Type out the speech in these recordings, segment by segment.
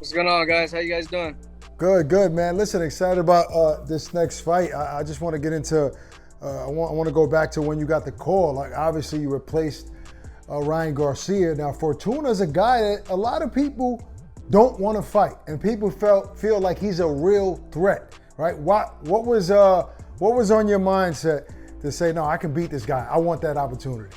What's going on, guys? How you guys doing? Good, man. Listen, excited about this next fight. I just want to get into. I want to go back to when you got the call. Like, obviously, you replaced Ryan Garcia. Now, Fortuna's a guy that a lot of people don't want to fight, and people feel like he's a real threat, right? What was on your mindset to say, no, I can beat this guy. I want that opportunity.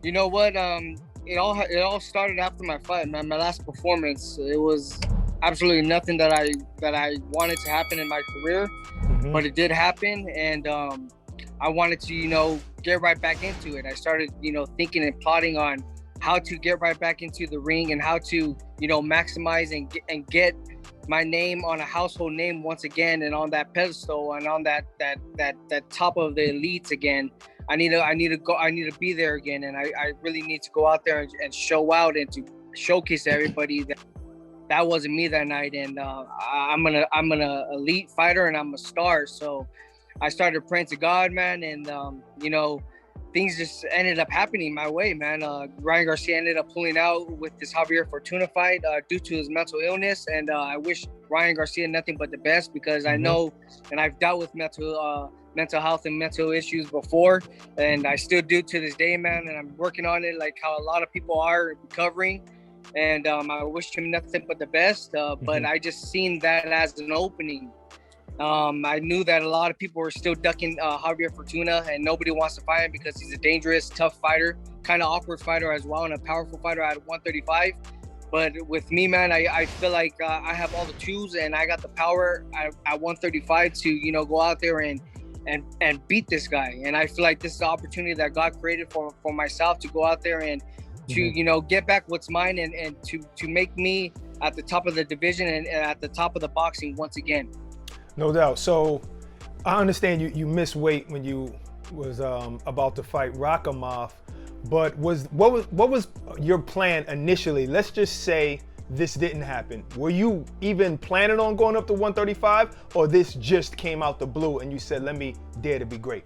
You know what? It all started after my fight, man. My last performance. It was absolutely nothing that I wanted to happen in my career, but it did happen, and I wanted to, get right back into it. I started, thinking and plotting on how to get right back into the ring and how to, maximize and get my name on a household name once again, and on that pedestal and on that top of the elites again. I need to be there again, and I really need to go out there and show out and to showcase to everybody that wasn't me that night, and I'm an elite fighter and I'm a star. So I started praying to God, man, and things just ended up happening my way, man. Ryan Garcia ended up pulling out with this Javier Fortuna fight due to his mental illness, and I wish Ryan Garcia nothing but the best, because I know, and I've dealt with mental health and mental issues before, and I still do to this day, man, and I'm working on it like how a lot of people are recovering, and I wish him nothing but the best, but I just seen that as an opening. I knew that a lot of people were still ducking Javier Fortuna, and nobody wants to fight him because he's a dangerous, tough fighter, kind of awkward fighter as well, and a powerful fighter at 135. But with me, man, I feel like I have all the tools, and I got the power at 135 to, go out there and beat this guy. And I feel like this is the opportunity that God created for myself to go out there and to, get back what's mine, and to make me at the top of the division and at the top of the boxing once again. No doubt. So I understand you missed weight when you was about to fight Rakhimov, but what was your plan initially? Let's just say this didn't happen. Were you even planning on going up to 135, or this just came out the blue and you said, let me dare to be great?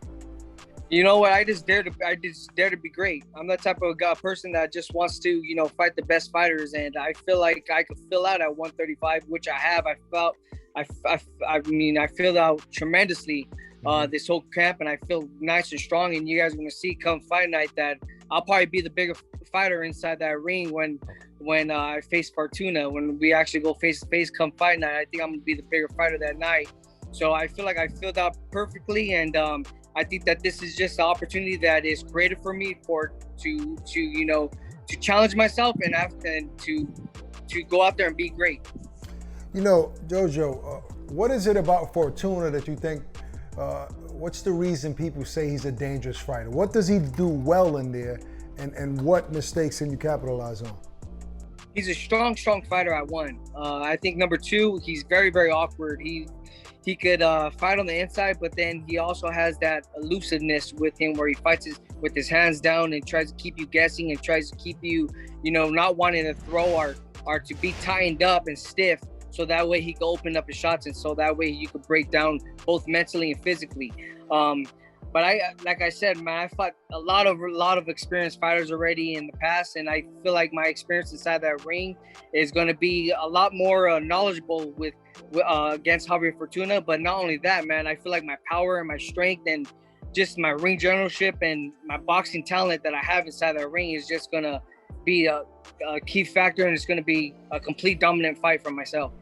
You know what? I just dare to be great. I'm that type of person that just wants to, fight the best fighters, and I feel like I could fill out at 135, which I have. I feel out tremendously this whole camp, and I feel nice and strong. And you guys are gonna see come fight night that I'll probably be the bigger fighter inside that ring when I face Fortuna. When we actually go face to face come fight night, I think I'm gonna be the bigger fighter that night. So I feel like I filled out perfectly, and I think that this is just the opportunity that is created for me to challenge myself and to go out there and be great. JoJo, what is it about Fortuna that you think, what's the reason people say he's a dangerous fighter? What does he do well in there, and what mistakes can you capitalize on? He's a strong fighter at one. I think number two, he's very, very awkward. He could fight on the inside, but then he also has that elusiveness with him where he fights with his hands down and tries to keep you guessing and tries to keep you, not wanting to throw or to be tightened up and stiff. So that way he could open up his shots, and so that way you could break down both mentally and physically. But like I said, man, I fought a lot of experienced fighters already in the past, and I feel like my experience inside that ring is going to be a lot more knowledgeable with against Javier Fortuna. But not only that, man, I feel like my power and my strength and just my ring generalship and my boxing talent that I have inside that ring is just going to be a key factor, and it's going to be a complete dominant fight for myself.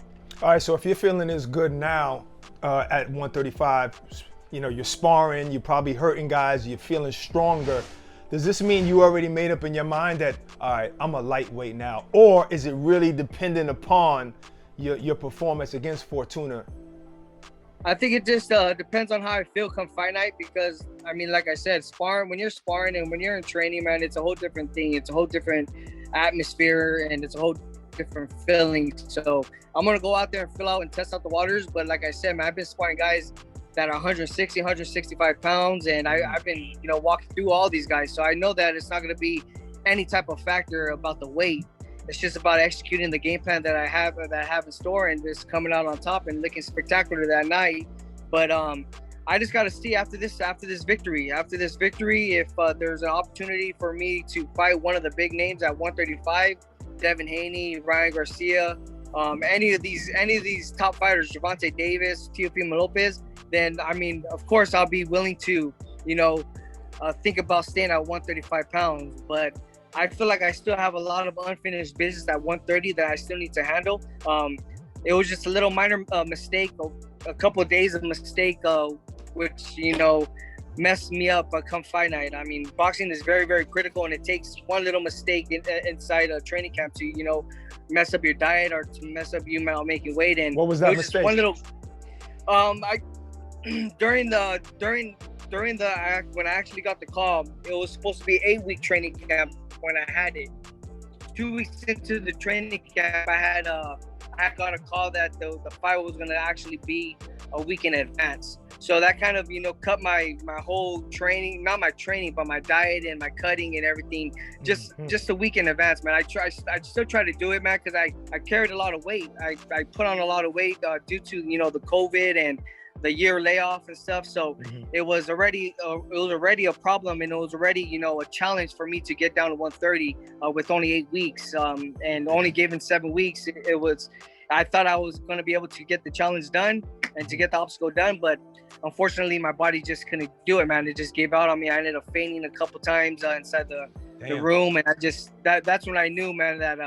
All right, so if you're feeling as good now at 135, you're sparring, you're probably hurting guys, you're feeling stronger. Does this mean you already made up in your mind that, all right, I'm a lightweight now? Or is it really dependent upon your performance against Fortuna? I think it just depends on how I feel come fight night, because, like I said, when you're sparring and when you're in training, man, it's a whole different thing. It's a whole different atmosphere, and it's a whole different feeling. So I'm going to go out there and fill out and test out the waters. But like I said, man, I've been sparring guys that are 160, 165 pounds, and I've been, walking through all these guys. So I know that it's not going to be any type of factor about the weight. It's just about executing the game plan that I have in store, and just coming out on top and looking spectacular that night. But I just got to see after this victory, if there's an opportunity for me to fight one of the big names at 135, Devin Haney, Ryan Garcia, any of these top fighters, Gervonta Davis, Teofimo Lopez, then I mean, of course, I'll be willing to, think about staying at 135 pounds. But I feel like I still have a lot of unfinished business at 130 that I still need to handle. It was just a little minor mistake, a couple of days of mistake, which, messed me up come fight night. I mean, boxing is very, very critical, and it takes one little mistake inside a training camp to, mess up your diet or to mess up you making weight. And what was that mistake? One little, during when I actually got the call, it was supposed to be 8-week training camp when I had it. 2 weeks into the training camp, I got a call that the fight was going to actually be a week in advance. So that kind of, cut my whole training, not my training, but my diet and my cutting and everything, just a week in advance, man. I still try to do it, man, because I carried a lot of weight. I put on a lot of weight due to, the COVID and the year layoff and stuff. So it was already a problem, and it was already, a challenge for me to get down to 130 with only 8 weeks, and only given 7 weeks. I thought I was going to be able to get the challenge done and to get the obstacle done, but unfortunately my body just couldn't do it, man. It just gave out on me. I ended up fainting a couple times inside the room, and that's when I knew, man, that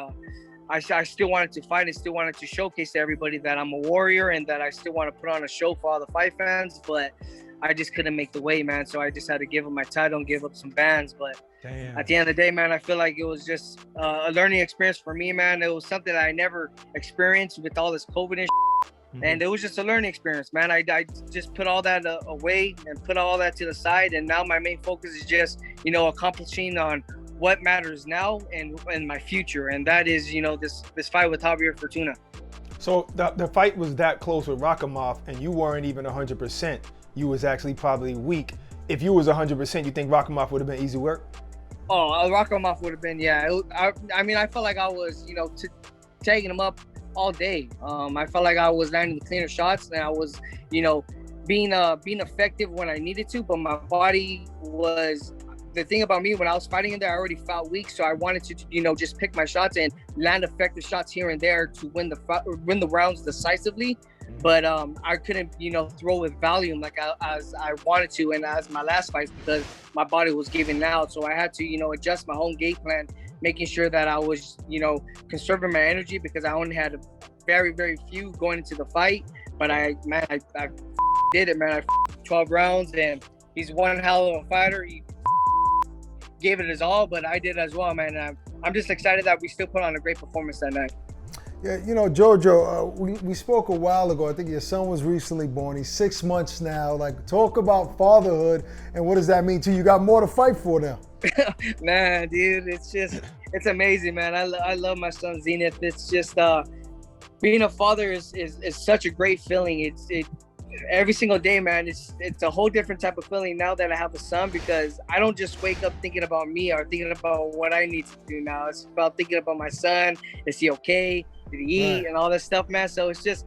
I still wanted to fight and still wanted to showcase to everybody that I'm a warrior and that I still want to put on a show for all the fight fans, but I just couldn't make the weight, man. So I just had to give up my title and give up some bands. But at the end of the day, man, I feel like it was just a learning experience for me, man. It was something that I never experienced with all this COVID and and it was just a learning experience, man. I just put all that away and put all that to the side, and now my main focus is just, accomplishing on what matters now and my future, and that is, this fight with Javier Fortuna. So the fight was that close with Rakhimov, and you weren't even 100%. You was actually probably weak. If you was 100%, you think Rakhimov would have been easy work? Oh, Rakhimov would have been, yeah. I mean, I felt like I was, tagging him up all day. I felt like I was landing the cleaner shots, and I was, being effective when I needed to, but my body was. The thing about me, when I was fighting in there, I already felt weak, so I wanted to, just pick my shots and land effective shots here and there to win the rounds decisively. But I couldn't, throw with volume like as I wanted to, and as my last fights, because my body was giving out. So I had to, adjust my own game plan, making sure that I was, conserving my energy, because I only had very, very few going into the fight. But I did it, man. 12 rounds, and he's one hell of a fighter. He gave it his all, but I did as well, man. I'm just excited that we still put on a great performance that night. Yeah, JoJo, we spoke a while ago. I think your son was recently born. He's 6 months now. Like, talk about fatherhood, and what does that mean to you? You got more to fight for now. Man, dude, it's amazing, man. I love my son Zenith. It's just being a father is such a great feeling. Every single day, man, it's a whole different type of feeling now that I have a son, because I don't just wake up thinking about me or thinking about what I need to do now. It's about thinking about my son. Is he okay? Did he eat? And all that stuff, man. So it's just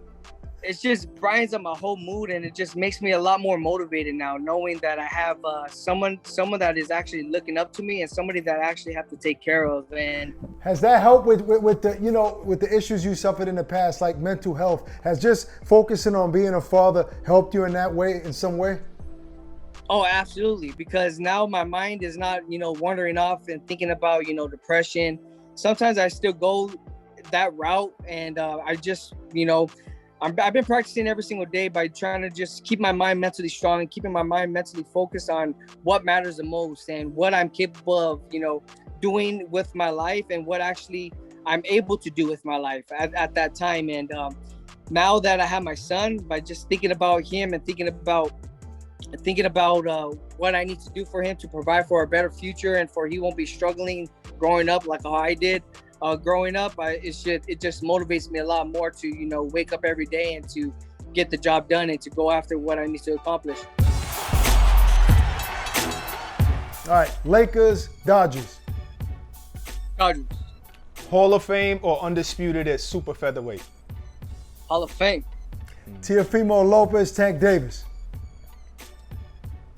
brightens up my whole mood, and it just makes me a lot more motivated now, knowing that I have someone that is actually looking up to me, and somebody that I actually have to take care of. And has that helped with the with the issues you suffered in the past, like mental health? Has just focusing on being a father helped you in that way, in some way? Oh, absolutely. Because now my mind is not, wandering off and thinking about, depression. Sometimes I still go that route, and I just, I've been practicing every single day by trying to just keep my mind mentally strong and keeping my mind mentally focused on what matters the most and what I'm capable of, doing with my life, and what actually I'm able to do with my life at that time. And now that I have my son, by just thinking about him and thinking about what I need to do for him to provide for a better future, and for he won't be struggling growing up like how I did. Growing up, it just motivates me a lot more to, wake up every day and to get the job done and to go after what I need to accomplish. All right, Lakers, Dodgers. Dodgers. Hall of Fame or undisputed at super featherweight? Hall of Fame. Teofimo Lopez, Tank Davis.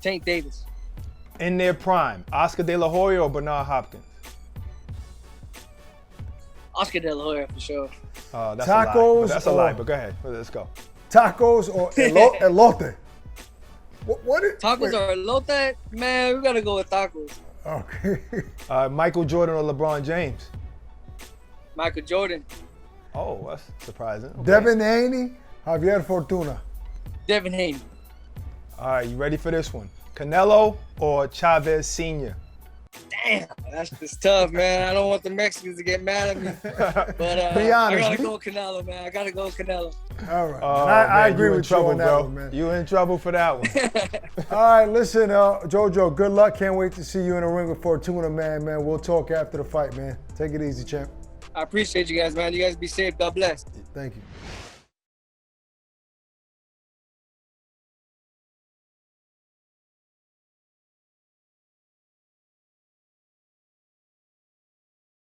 Tank Davis. In their prime, Oscar De La Hoya or Bernard Hopkins? Oscar De La Hoya for sure. That's Tacos that's a lie, but go ahead. Let's go. Tacos or elote? What is Tacos wait. or elote? Man, we gotta go with tacos. Okay. Michael Jordan or LeBron James? Michael Jordan. Oh, that's surprising. Okay. Devin Haney, Javier Fortuna. Devin Haney. All right, you ready for this one? Canelo or Chavez Sr.? Damn, that's just tough, man. I don't want the Mexicans to get mad at me. But Be honest. I gotta go Canelo, man. I gotta go Canelo. All right. Oh, I man, agree you in with trouble, you on that bro. one, man. You in trouble for that one. All right, listen, JoJo, good luck. Can't wait to see you in the ring with Fortuna, man. We'll talk after the fight, man. Take it easy, champ. I appreciate you guys, man. You guys be safe. God bless. Thank you.